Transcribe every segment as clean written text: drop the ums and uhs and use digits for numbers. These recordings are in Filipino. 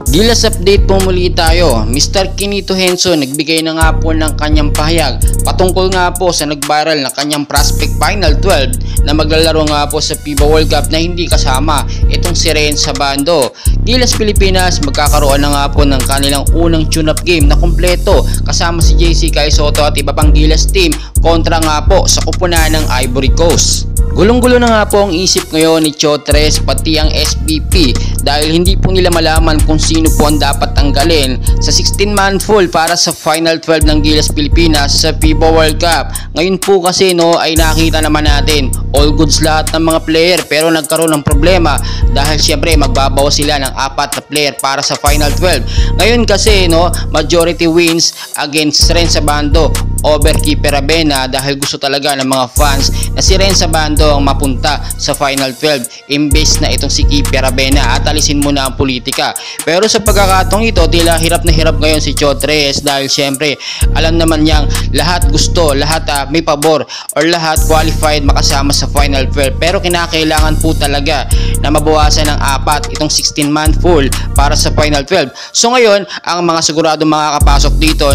Gilas update po muli tayo. Mr. Quinito Henson nagbigay na nga po ng kanyang pahayag patungkol nga po sa nag-viral na kanyang prospect Final 12 na maglalaro nga po sa FIBA World Cup na hindi kasama itong si Renza Bando. Gilas Pilipinas magkakaroon na nga po ng kanilang unang tune-up game na kumpleto kasama si JC Kai Sotto at iba pang Gilas team kontra nga po sa kupunan ng Ivory Coast. Gulong-gulo na nga po ang isip ngayon ni Chotres pati ang SBP dahil hindi po nila malaman kung sino po ang dapat tanggalin sa 16-man full para sa Final 12 ng Gilas Pilipinas sa FIBA World Cup. Ngayon po kasi ay nakita naman natin all goods lahat ng mga player pero nagkaroon ng problema dahil syempre magbabawas sila ng 4 na player para sa Final 12. Ngayon kasi majority wins against Renza Bando over Kipe Ravena dahil gusto talaga ng mga fans na si Renza Bando ang mapunta sa Final 12 imbes na itong si Kipe Ravena at alisin muna ang politika. Pero sa pagkakataong ito tila hirap na hirap ngayon si Chotres dahil syempre alam naman niyang lahat gusto, lahat may pabor or lahat qualified makasama sa Final 12 pero kinakailangan po talaga na mabawasan ng 4 itong 16-man full para sa Final 12. So ngayon ang mga sigurado makakapasok dito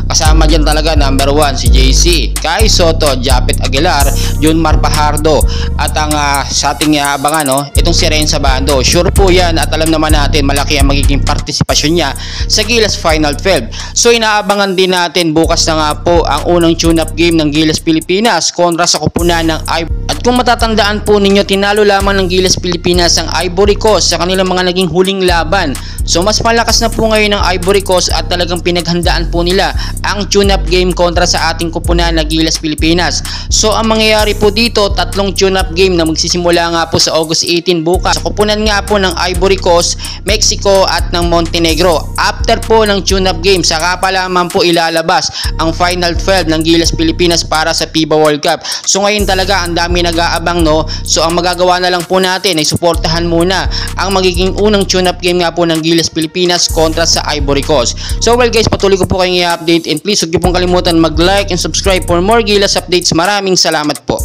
kasama dyan talaga number 1 si JC Kai Sotto, Japet Aguilar, Junmar Fajardo at ang sa ating abangan itong si Renza Bando. Sure po yan at alam naman natin malaki ang magiging partisipasyon niya sa Gilas Final 12. So inaabangan din natin bukas na nga po ang unang tune-up game ng Gilas Pilipinas kontra sa kupunan ng Ivory. At kung matatandaan po ninyo tinalo lamang ng Gilas Pilipinas ang Ivory Coast sa kanilang mga naging huling laban. So mas malakas na po ngayon ang Ivory Coast at talagang pinaghandaan po nila ang tune-up game kontra sa ating kupunan na Gilas Pilipinas. So ang mangyayari po dito, tatlong tune-up game na magsisimula nga po sa August 18 bukas sa kupunan nga po ng Ivory Coast, Mexico at ng Montenegro. After po ng tune-up game, saka pa lamang po ilalabas ang Final 12 ng Gilas Pilipinas para sa FIBA World Cup. So ngayon talaga ang dami nag-aabang So ang magagawa na lang po natin ay suportahan muna ang magiging unang tune-up game nga po ng Gilas Pilipinas kontra sa Ivory Coast. So well guys, patuloy ko po kayong i-update and please huwag niyo pong kalimutan mag-like and subscribe for more Gilas updates. Maraming salamat po.